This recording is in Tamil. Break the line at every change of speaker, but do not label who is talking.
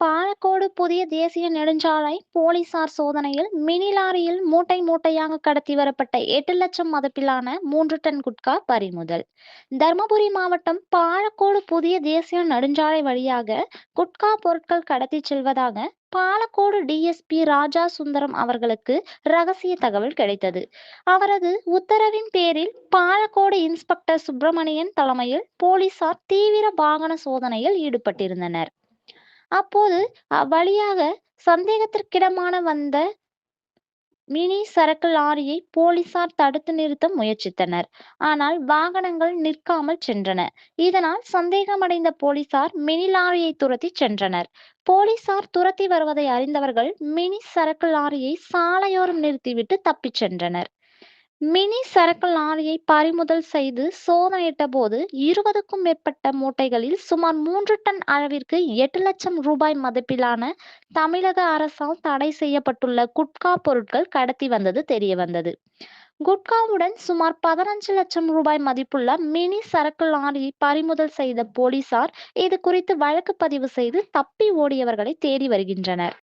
பாலக்கோடு புதிய தேசிய நெடுஞ்சாலை போலீசார் சோதனையில் மினி லாரியில் மூட்டை மூட்டையாக கடத்தி வரப்பட்ட 8 லட்சம் மதிப்பிலான 3 டன் குட்கா பறிமுதல். தருமபுரி மாவட்டம் பாலக்கோடு புதிய தேசிய நெடுஞ்சாலை வழியாக குட்கா பொருட்கள் கடத்தி செல்வதாக பாலக்கோடு டிஎஸ்பி ராஜா சுந்தரம் அவர்களுக்கு ரகசிய தகவல் கிடைத்தது. அவரது உத்தரவின் பேரில் பாலக்கோடு இன்ஸ்பெக்டர் சுப்பிரமணியன் தலைமையில் போலீசார் தீவிர வாகன சோதனையில் ஈடுபட்டிருந்தனர். அப்போது அவ்வழியாக சந்தேகத்திற்கிடமான வந்த மினி சரக்கு லாரியை போலீசார் தடுத்து நிறுத்த முயற்சித்தனர். ஆனால் வாகனங்கள் நிற்காமல் சென்றன. இதனால் சந்தேகமடைந்த போலீசார் மினி லாரியை துரத்தி சென்றனர். போலீசார் துரத்தி வருவதை அறிந்தவர்கள் மினி சரக்கு லாரியை சாலையோரம் நிறுத்திவிட்டு தப்பிச் சென்றனர். மினி சரக்கு லாரியை பறிமுதல் செய்து சோதனையிட்ட போது 20க்கும் மேற்பட்ட மூட்டைகளில் சுமார் 3 டன் அளவிற்கு 8 லட்சம் ரூபாய் மதிப்பிலான தமிழக அரசால் தடை செய்யப்பட்டுள்ள குட்கா பொருட்கள் கடத்தி வந்தது தெரியவந்தது. குட்காவுடன் சுமார் 15 லட்சம் ரூபாய் மதிப்புள்ள மினி சரக்கு லாரியை பறிமுதல் செய்த போலீசார் இது குறித்து வழக்கு பதிவு செய்து தப்பி ஓடியவர்களை தேடி வருகின்றனர்.